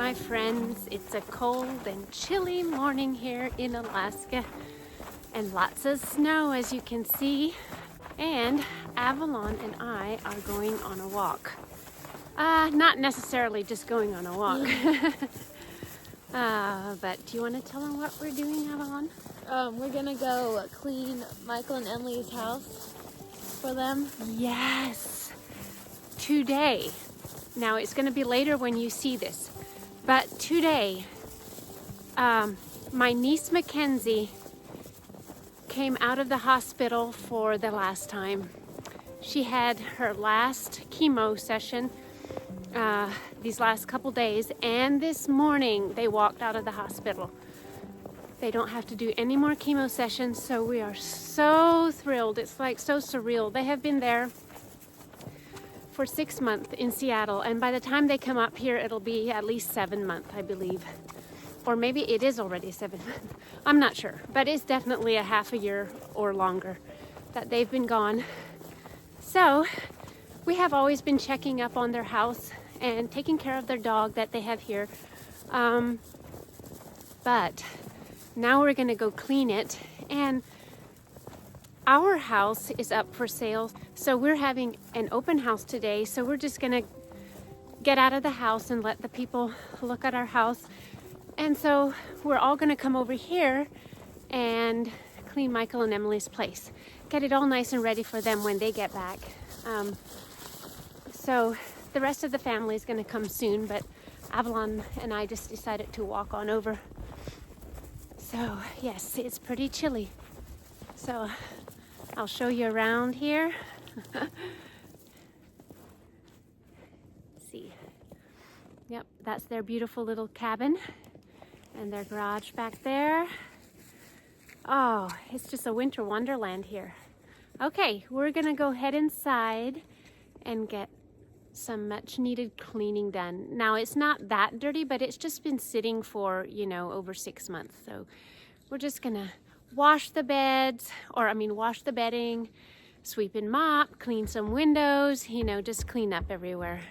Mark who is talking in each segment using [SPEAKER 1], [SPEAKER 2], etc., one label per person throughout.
[SPEAKER 1] my friends. It's a cold and chilly morning here in Alaska, and lots of snow, as you can see. And Avalon and I are going on a walk. Not necessarily just going on a walk. But do you want to tell them what we're doing, Avalon?
[SPEAKER 2] We're gonna go clean Michael and Emily's house for them.
[SPEAKER 1] Yes, today. Now it's going to be later when you see this, but today, my niece Mackenzie came out of the hospital for the last time. She had her last chemo session these last couple days, and this morning they walked out of the hospital. They don't have to do any more chemo sessions, so we are so thrilled. It's like so surreal. They have been there for 6 months in Seattle, and by the time they come up here, it'll be at least 7 months, I believe. Or maybe it is already 7 months. I'm not sure, but it's definitely a half a year or longer that they've been gone. So we have always been checking up on their house and taking care of their dog that they have here. But now we're gonna go clean it, and our house is up for sale. So we're having an open house today. So we're just gonna get out of the house and let the people look at our house. And so we're all gonna come over here and clean Michael and Emily's place. Get it all nice and ready for them when they get back. So the rest of the family is gonna come soon, but Avalon and I just decided to walk on over. So yes, it's pretty chilly. So I'll show you around here. See. Yep, that's their beautiful little cabin and their garage back there. Oh, it's just a winter wonderland here. Okay, we're gonna go head inside and get some much needed cleaning done. Now it's not that dirty, but it's just been sitting for, over 6 months. So we're just gonna wash the beds, wash the bedding, sweep and mop, clean some windows, just clean up everywhere.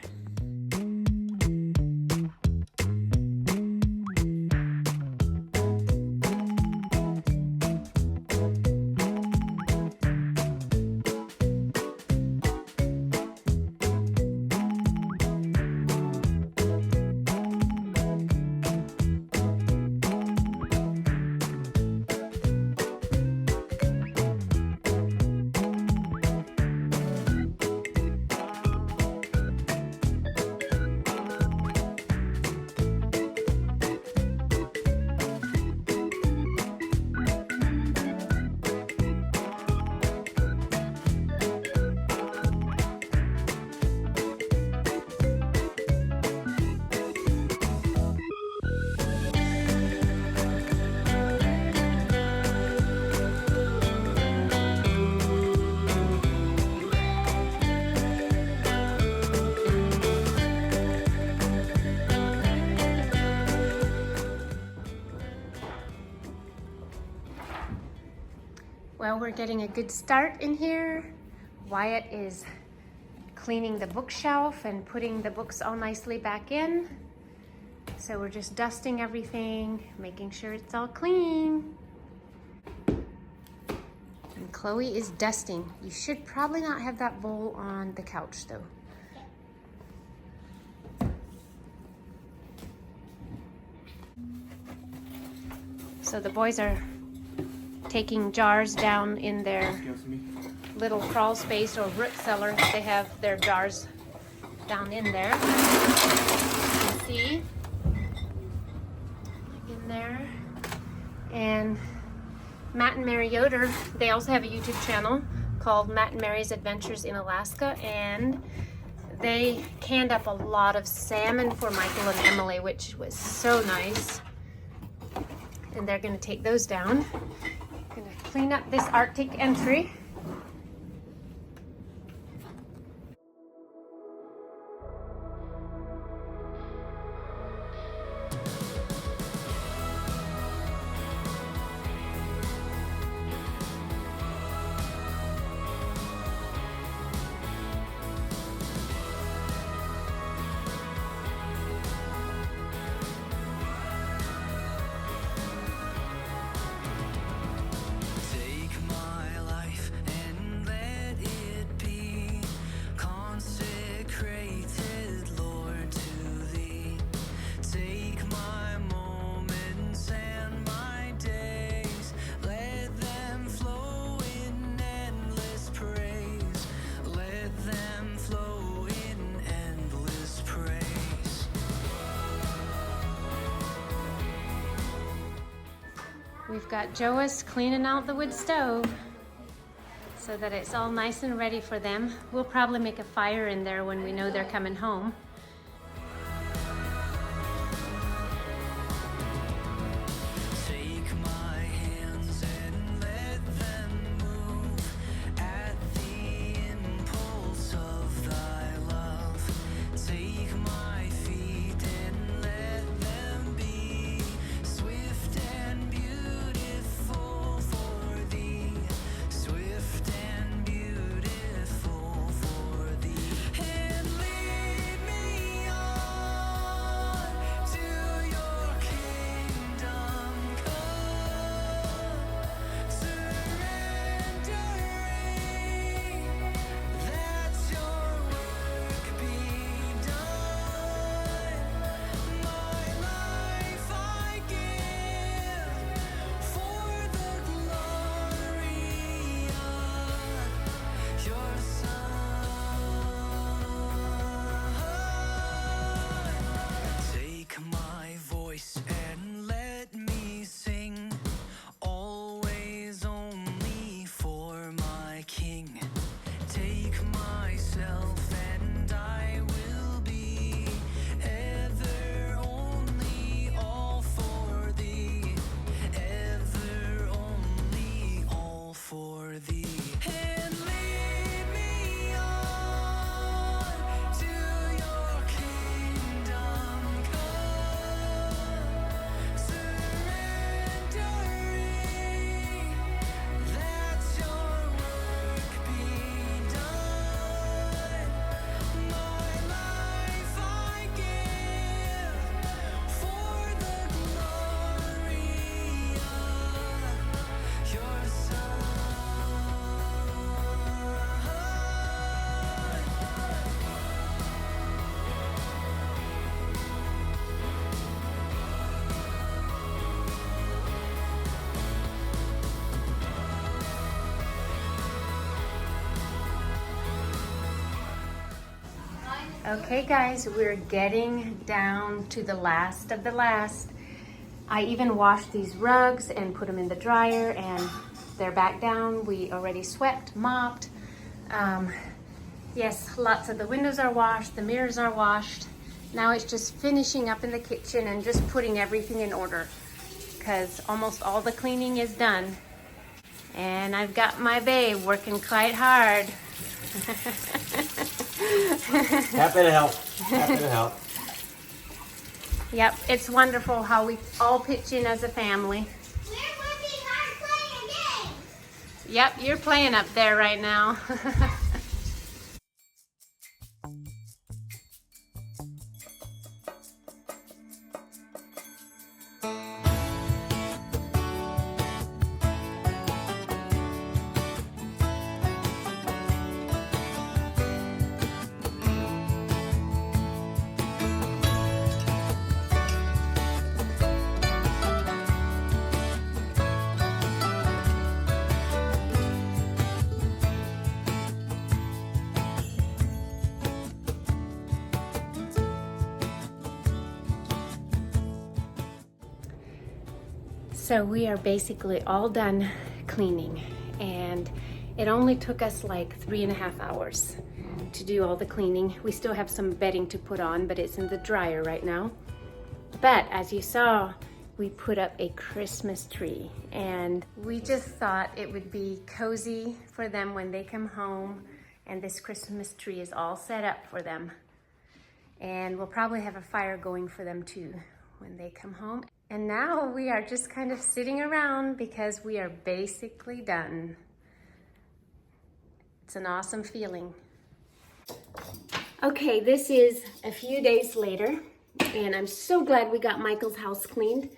[SPEAKER 1] Well, we're getting a good start in here. Wyatt is cleaning the bookshelf and putting the books all nicely back in. So we're just dusting everything, making sure it's all clean. And Chloe is dusting. You should probably not have that bowl on the couch though. So the boys are taking jars down in their little crawl space or root cellar. They have their jars down in there. You can see in there. And Matt and Mary Yoder, they also have a YouTube channel called Matt and Mary's Adventures in Alaska, and they canned up a lot of salmon for Michael and Emily, which was so nice. And they're gonna take those down. Gonna clean up this Arctic entry. We've got Joas cleaning out the wood stove so that it's all nice and ready for them. We'll probably make a fire in there when we know they're coming home. Okay guys, we're getting down to the last of the last. I even washed these rugs and put them in the dryer and they're back down. We already swept, mopped. Yes, lots of the windows are washed, the mirrors are washed. Now it's just finishing up in the kitchen and just putting everything in order because almost all the cleaning is done. And I've got my babe working quite hard.
[SPEAKER 3] Happy to help. Happy to help.
[SPEAKER 1] Yep, it's wonderful how we all pitch in as a family.
[SPEAKER 2] We're working hard playing a game.
[SPEAKER 1] Yep, you're playing up there right now. So we are basically all done cleaning, and it only took us like 3.5 hours to do all the cleaning. We still have some bedding to put on, but it's in the dryer right now. But as you saw, we put up a Christmas tree, and we just thought it would be cozy for them when they come home, and this Christmas tree is all set up for them. And we'll probably have a fire going for them too when they come home. And now we are just kind of sitting around because we are basically done. It's an awesome feeling. Okay, this is a few days later, and I'm so glad we got Michael's house cleaned.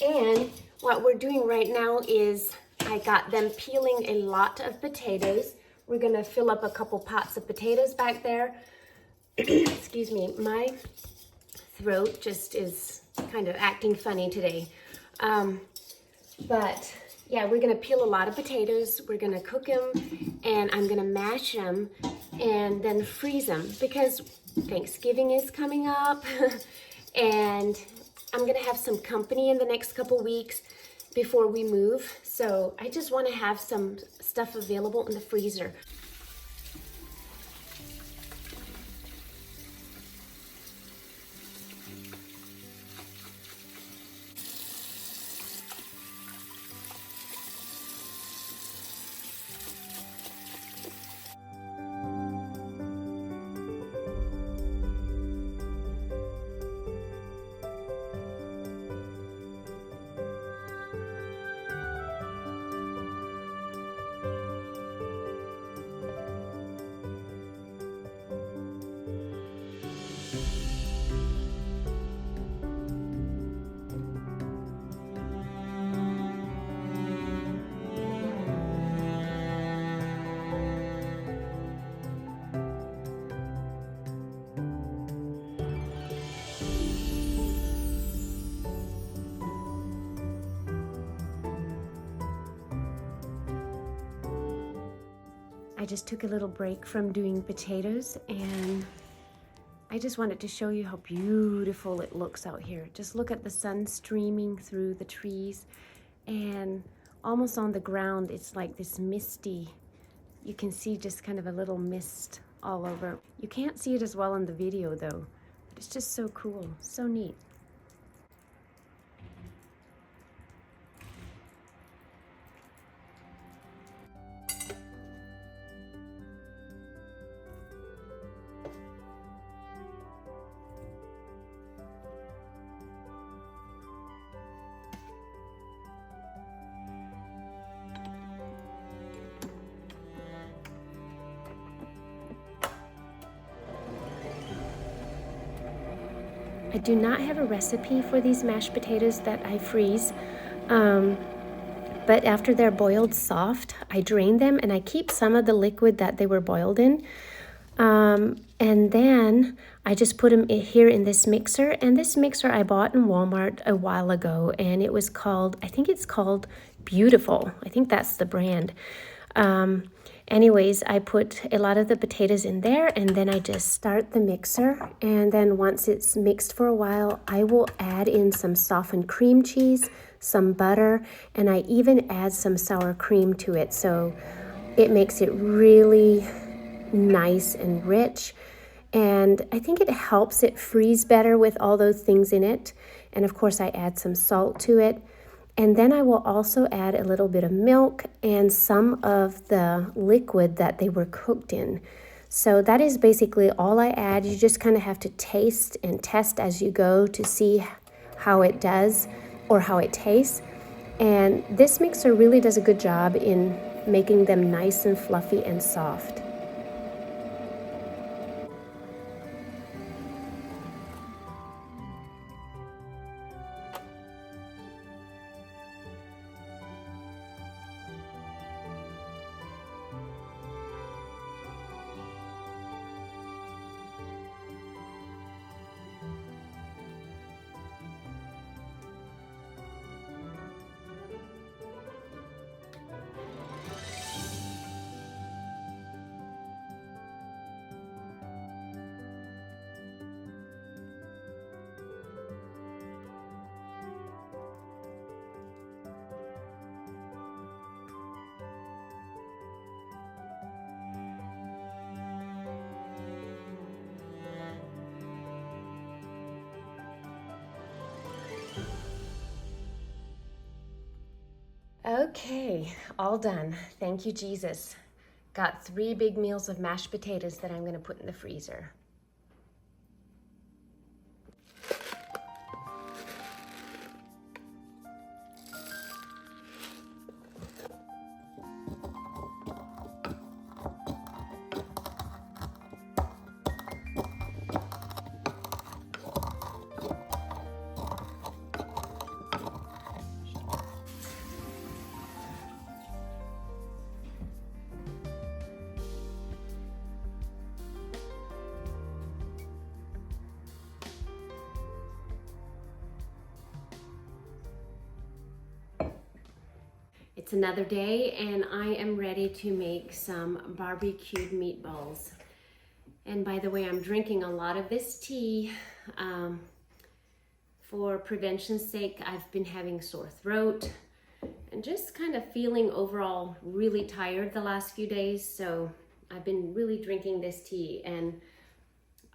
[SPEAKER 1] And what we're doing right now is I got them peeling a lot of potatoes. We're gonna fill up a couple pots of potatoes back there. Excuse me, my throat just is kind of acting funny today. But yeah, we're gonna peel a lot of potatoes, we're gonna cook them, and I'm gonna mash them and then freeze them because Thanksgiving is coming up and I'm gonna have some company in the next couple weeks, before we move. So I just want to have some stuff available in the freezer. I just took a little break from doing potatoes, and I just wanted to show you how beautiful it looks out here. Just look at the sun streaming through the trees, and almost on the ground it's like this misty, you can see just kind of a little mist all over. You can't see it as well in the video though, but it's just so cool, so neat. I do not have a recipe for these mashed potatoes that I freeze, but after they're boiled soft, I drain them and I keep some of the liquid that they were boiled in. And then I just put them here in this mixer, and this mixer I bought in Walmart a while ago, and it was called, I think it's called Beautiful. I think that's the brand. Anyways, I put a lot of the potatoes in there, and then I just start the mixer, and then once it's mixed for a while, I will add in some softened cream cheese, some butter, and I even add some sour cream to it, so it makes it really nice and rich. And I think it helps it freeze better with all those things in it. And of course I add some salt to it. And then I will also add a little bit of milk and some of the liquid that they were cooked in. So that is basically all I add. You just kind of have to taste and test as you go to see how it does or how it tastes. And this mixer really does a good job in making them nice and fluffy and soft. Okay, all done. Thank you, Jesus. Got 3 big meals of mashed potatoes that I'm going to put in the freezer. It's another day, and I am ready to make some barbecued meatballs. And by the way, I'm drinking a lot of this tea. For prevention's sake, I've been having sore throat. and just kind of feeling overall really tired the last few days. So I've been really drinking this tea, and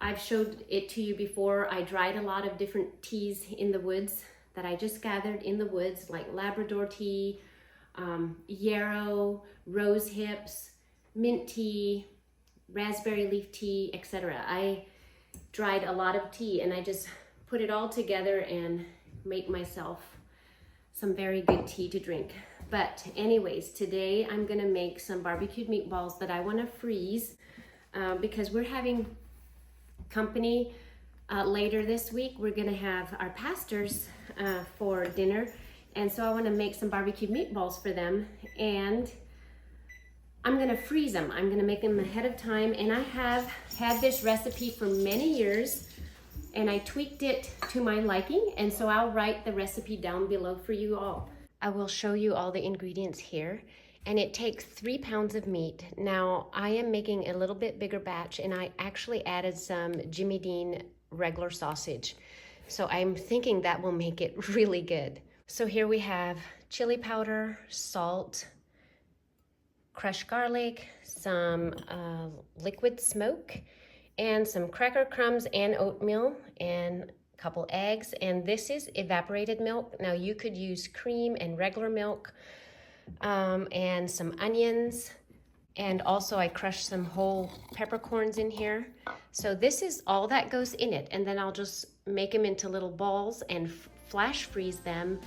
[SPEAKER 1] I've showed it to you before. I dried a lot of different teas in the woods that I just gathered in the woods, like Labrador tea, yarrow, rose hips, mint tea, raspberry leaf tea, etc. I dried a lot of tea, and I just put it all together and make myself some very good tea to drink. But anyways, today I'm gonna make some barbecued meatballs that I wanna freeze because we're having company later this week. We're gonna have our pastors for dinner, and so I wanna make some barbecued meatballs for them, and I'm gonna freeze them. I'm gonna make them ahead of time, and I have had this recipe for many years, and I tweaked it to my liking, and so I'll write the recipe down below for you all. I will show you all the ingredients here, and it takes 3 pounds of meat. Now, I am making a little bit bigger batch, and I actually added some Jimmy Dean regular sausage. So I'm thinking that will make it really good. So here we have chili powder, salt, crushed garlic, some liquid smoke, and some cracker crumbs and oatmeal, and a couple eggs. And this is evaporated milk. Now you could use cream and regular milk, and some onions. And also I crushed some whole peppercorns in here. So this is all that goes in it. And then I'll just make them into little balls and flash freeze them.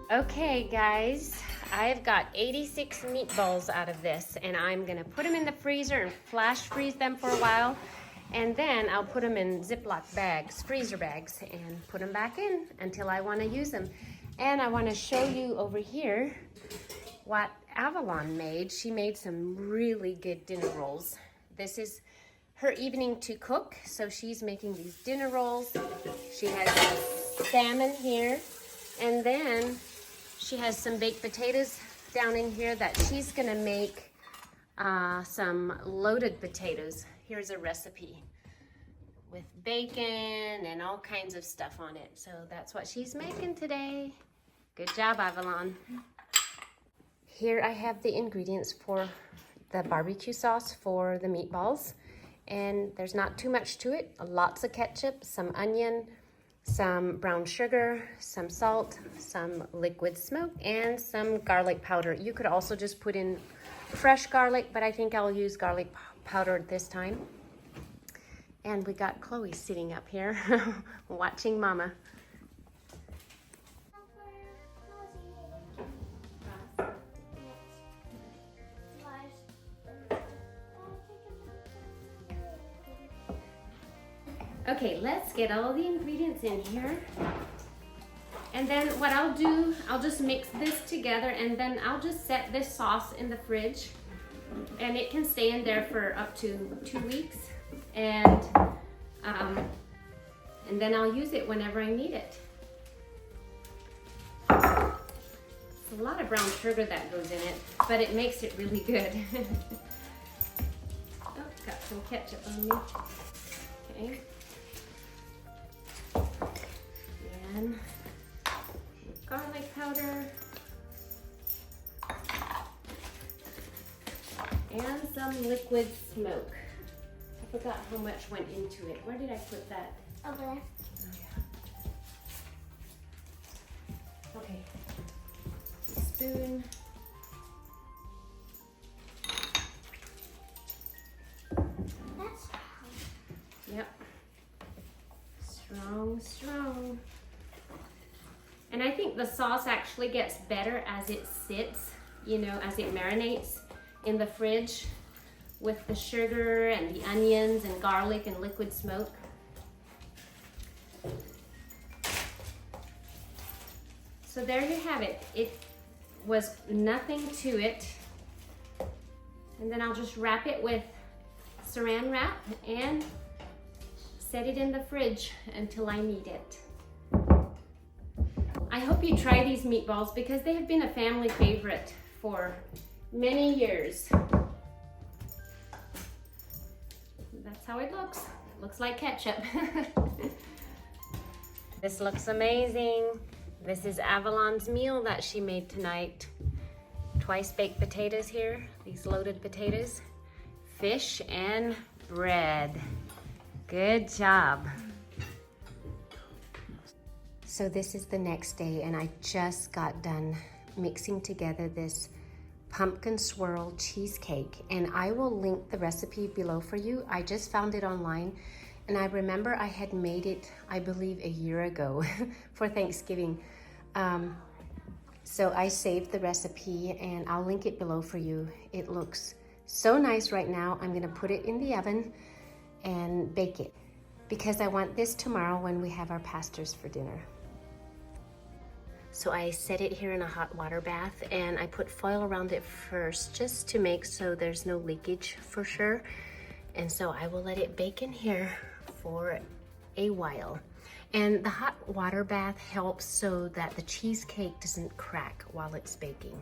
[SPEAKER 1] Okay guys, I've got 86 meatballs out of this, and I'm gonna put them in the freezer and flash freeze them for a while, and then I'll put them in Ziploc bags, freezer bags, and put them back in until I wanna use them. And I wanna show you over here what Avalon made. She made some really good dinner rolls. This is her evening to cook, so she's making these dinner rolls. She has salmon here, and then she has some baked potatoes down in here that she's gonna make some loaded potatoes. Here's a recipe with bacon and all kinds of stuff on it. So that's what she's making today. Good job, Avalon. Here I have the ingredients for the barbecue sauce for the meatballs. And there's not too much to it. Lots of ketchup, some onion, some brown sugar, some salt, some liquid smoke, and some garlic powder. You could also just put in fresh garlic, but I think I'll use garlic powder this time. And we got Chloe sitting up here watching Mama. Okay, let's get all the ingredients in here. And then what I'll do, I'll just mix this together, and then I'll just set this sauce in the fridge, and it can stay in there for up to 2 weeks. And then I'll use it whenever I need it. It's a lot of brown sugar that goes in it, but it makes it really good. Oh, got some ketchup on me. Okay. And garlic powder. And some liquid smoke. I forgot how much went into it. Where did I put that?
[SPEAKER 2] Over there.
[SPEAKER 1] Oh, yeah. Okay. Spoon.
[SPEAKER 2] That's
[SPEAKER 1] Yep. Strong, strong. And I think the sauce actually gets better as it sits, you know, as it marinates in the fridge with the sugar and the onions and garlic and liquid smoke. So there you have it. It was nothing to it. And then I'll just wrap it with saran wrap and set it in the fridge until I need it. I hope you try these meatballs because they have been a family favorite for many years. That's how it looks. It looks like ketchup. This looks amazing. This is Avalon's meal that she made tonight. Twice baked potatoes here, these loaded potatoes, fish and bread. Good job. So this is the next day, and I just got done mixing together this pumpkin swirl cheesecake, and I will link the recipe below for you. I just found it online, and I remember I had made it, I believe, a year ago for Thanksgiving. So I saved the recipe, and I'll link it below for you. It looks so nice right now. I'm gonna put it in the oven and bake it because I want this tomorrow when we have our pastors for dinner. So I set it here in a hot water bath, and I put foil around it first just to make so there's no leakage for sure. And so I will let it bake in here for a while. And the hot water bath helps so that the cheesecake doesn't crack while it's baking.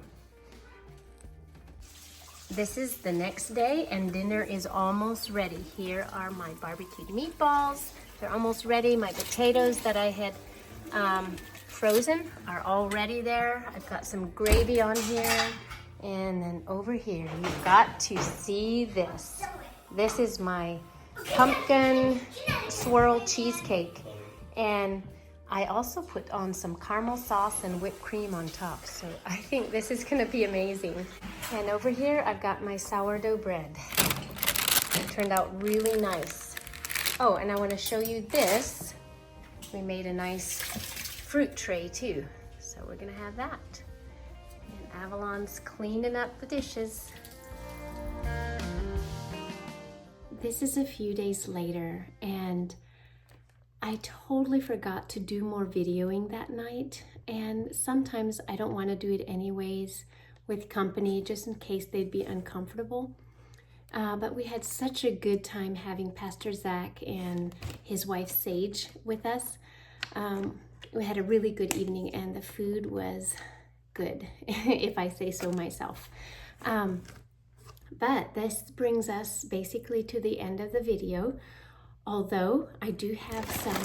[SPEAKER 1] This is the next day, and dinner is almost ready. Here are my barbecued meatballs. They're almost ready. My potatoes that I had frozen are already there. I've got some gravy on here. And then over here, you've got to see this. This is my pumpkin swirl cheesecake. And I also put on some caramel sauce and whipped cream on top. So I think this is gonna be amazing. And over here, I've got my sourdough bread. It turned out really nice. Oh, and I wanna show you this. We made a nice fruit tray too. So we're gonna have that. And Avalon's cleaning up the dishes. This is a few days later, and I totally forgot to do more videoing that night, and sometimes I don't want to do it anyways with company just in case they'd be uncomfortable. But we had such a good time having Pastor Zach and his wife Sage with us. We had a really good evening, and the food was good, if I say so myself. But this brings us basically to the end of the video. Although I do have some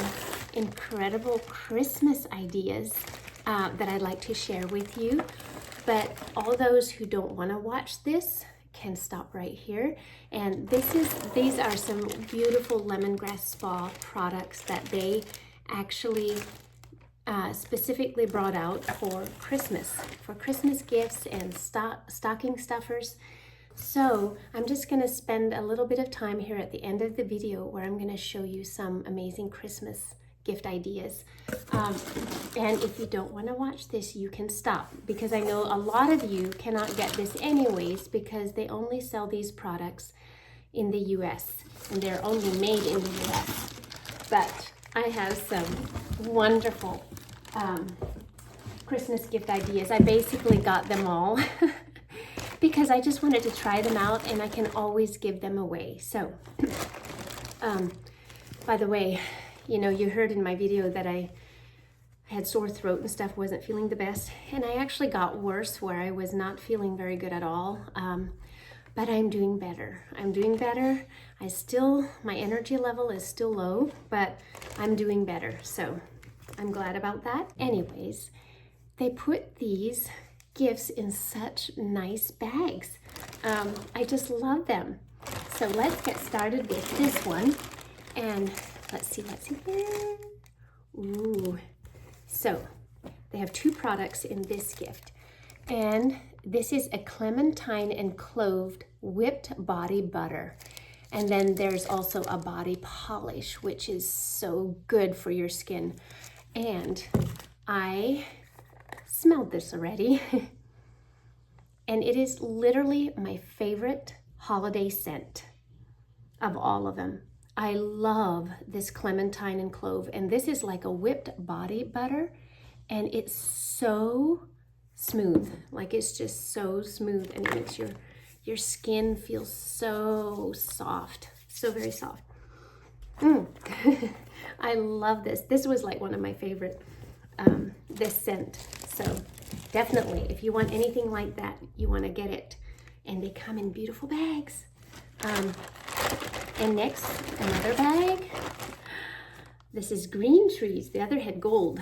[SPEAKER 1] incredible Christmas ideas that I'd like to share with you. But all those who don't want to watch this can stop right here. And these are some beautiful Lemongrass Spa products that they actually specifically brought out for Christmas gifts and stocking stuffers. So I'm just going to spend a little bit of time here at the end of the video where I'm going to show you some amazing Christmas gift ideas. And if you don't want to watch this, you can stop, because I know a lot of you cannot get this anyways because they only sell these products in the US and they're only made in the US. But I have some wonderful Christmas gift ideas. I basically got them all because I just wanted to try them out and I can always give them away. So, by the way, you know, you heard in my video that I had sore throat and stuff, wasn't feeling the best. And I actually got worse where I was not feeling very good at all. But I'm doing better. I'm doing better. My energy level is still low, but I'm doing better. So I'm glad about that. Anyways, they put these gifts in such nice bags. I just love them. So let's get started with this one. And let's see here. Ooh. So they have two products in this gift. And this is a clementine and clove whipped body butter. And then there's also a body polish, which is so good for your skin. And I smelled this already. And it is literally my favorite holiday scent of all of them. I love this clementine and clove. And this is like a whipped body butter. And it's so smooth. Like, it's just so smooth, and it makes your skin feel so soft. So very soft. I love this. This was like one of my favorite, this scent. So definitely, if you want anything like that, you want to get it. And they come in beautiful bags. And next, another bag. This is green trees. The other had gold.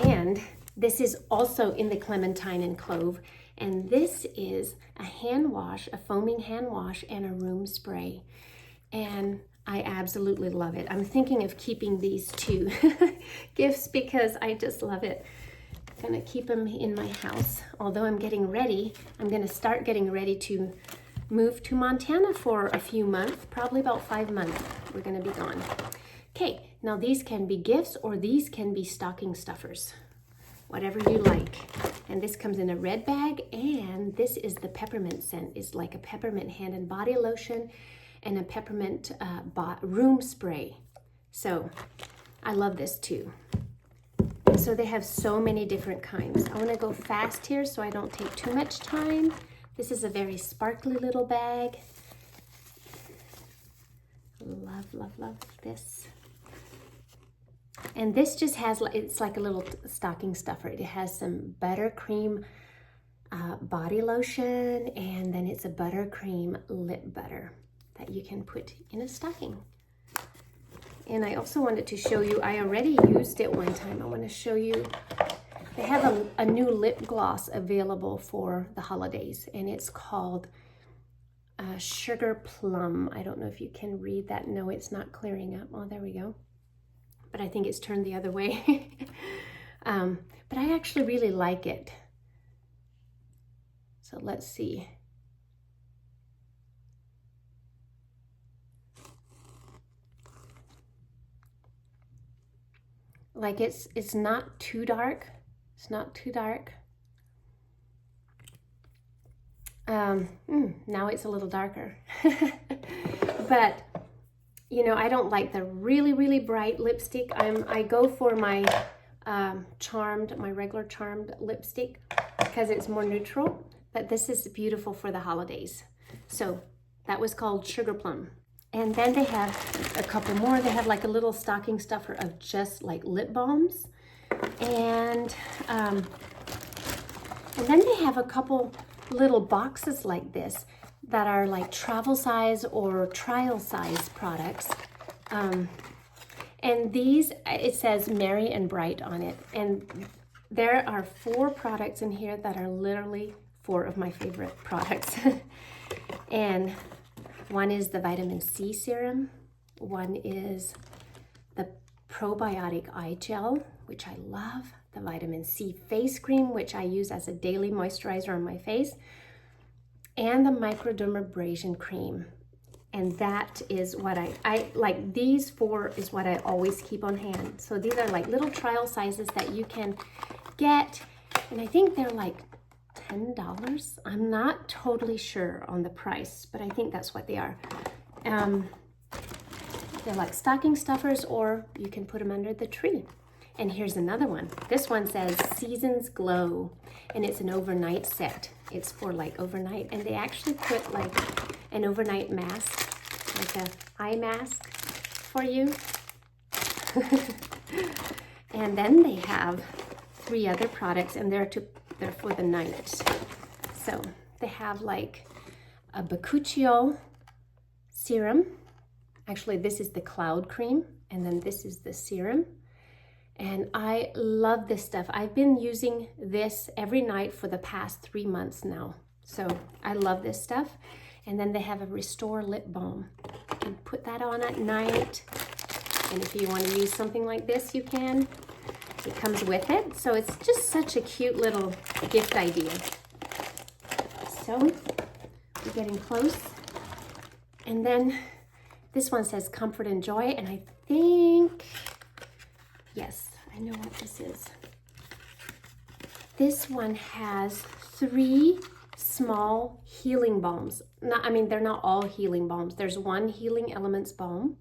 [SPEAKER 1] And this is also in the clementine and clove. And this is a hand wash, a foaming hand wash, and a room spray. And I absolutely love it. I'm thinking of keeping these two gifts because I just love it. I'm gonna keep them in my house. Although I'm gonna start getting ready to move to Montana for a few months, probably about 5 months. We're gonna be gone. Okay, now these can be gifts or these can be stocking stuffers. Whatever you like. And this comes in a red bag, and this is the peppermint scent. It's like a peppermint hand and body lotion and a peppermint room spray. So I love this too. So they have so many different kinds. I want to go fast here so I don't take too much time. This is a very sparkly little bag. Love, love, love this. And this just has, it's like a little stocking stuffer. It has some buttercream body lotion, and then it's a buttercream lip butter that you can put in a stocking. And I also wanted to show you, I already used it one time. I want to show you, they have a new lip gloss available for the holidays, and it's called Sugar Plum. I don't know if you can read that. No, it's not clearing up. Oh, there we go. But I think it's turned the other way. But I actually really like it. So let's see. Like, it's not too dark. It's not too dark. Now it's a little darker. But you know, I don't like the really, really bright lipstick. I go for my my regular charmed lipstick because it's more neutral. But this is beautiful for the holidays. So that was called Sugar Plum. And then they have a couple more. They have like a little stocking stuffer of just like lip balms. And then they have a couple little boxes like this that are like travel size or trial size products. And these, it says Merry and Bright on it. And there are 4 products in here that are literally 4 of my favorite products. And one is the vitamin C serum. One is the probiotic eye gel, which I love. The vitamin C face cream, which I use as a daily moisturizer on my face. and the microdermabrasion cream. And that is what I like. These 4 is what I always keep on hand. So these are like little trial sizes that you can get. And I think they're like $10. I'm not totally sure on the price, but I think that's what they are. They're like stocking stuffers, or you can put them under the tree. And here's another one. This one says Seasons Glow, and it's an overnight set. It's for like overnight, and they actually put like an overnight mask, like a eye mask for you. And then they have 3 other products, and they're for the night. So they have like a bakuchiol serum. Actually, this is the cloud cream, and then this is the serum. And I love this stuff. I've been using this every night for the past 3 months now. So I love this stuff. And then they have a Restore Lip Balm. You can put that on at night. And if you want to use something like this, you can. It comes with it. So it's just such a cute little gift idea. So we're getting close. And then this one says Comfort and Joy. And I think, yes, I know what this is. This one has 3 small healing balms. They're not all healing balms. There's one Healing Elements balm,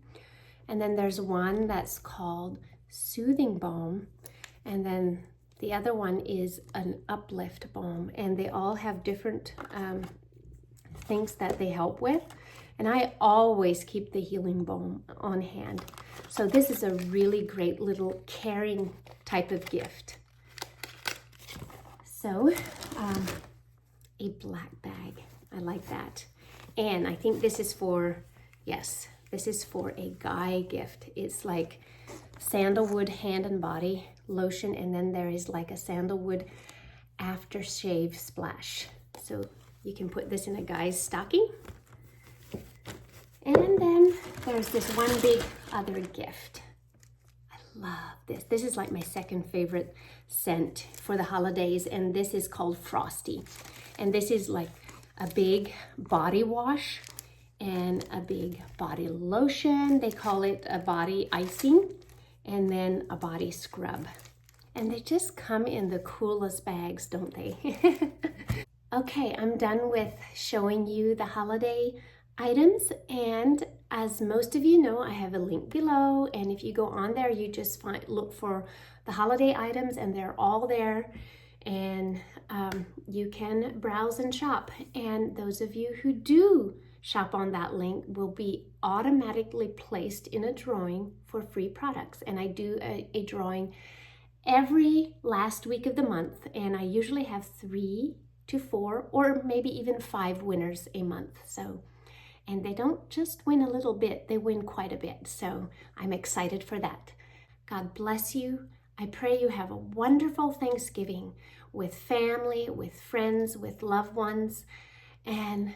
[SPEAKER 1] and then there's one that's called Soothing Balm, and then the other one is an Uplift balm, and they all have different things that they help with. And I always keep the healing balm on hand. So this is a really great little caring type of gift. So, a black bag. I like that. And I think this is for, yes, this is for a guy gift. It's like sandalwood hand and body lotion, and then there is like a sandalwood aftershave splash. So you can put this in a guy's stocking. And then there's this one big other gift. I love this. This is like my second favorite scent for the holidays, and this is called Frosty. And this is like a big body wash and a big body lotion. They call it a body icing, and then a body scrub. And they just come in the coolest bags, don't they? Okay, I'm done with showing you the holiday items, and as most of you know, I have a link below, and if you go on there, you just look for the holiday items, and they're all there, and you can browse and shop. And those of you who do shop on that link will be automatically placed in a drawing for free products. And I do a drawing every last week of the month, and I usually have 3 to 4 or maybe even 5 winners a month. So, and they don't just win a little bit, they win quite a bit. So I'm excited for that. God bless you. I pray you have a wonderful Thanksgiving with family, with friends, with loved ones. And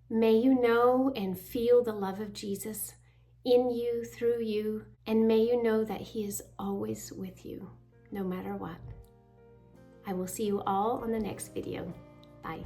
[SPEAKER 1] may you know and feel the love of Jesus in you, through you. And may you know that He is always with you, no matter what. I will see you all on the next video. Bye.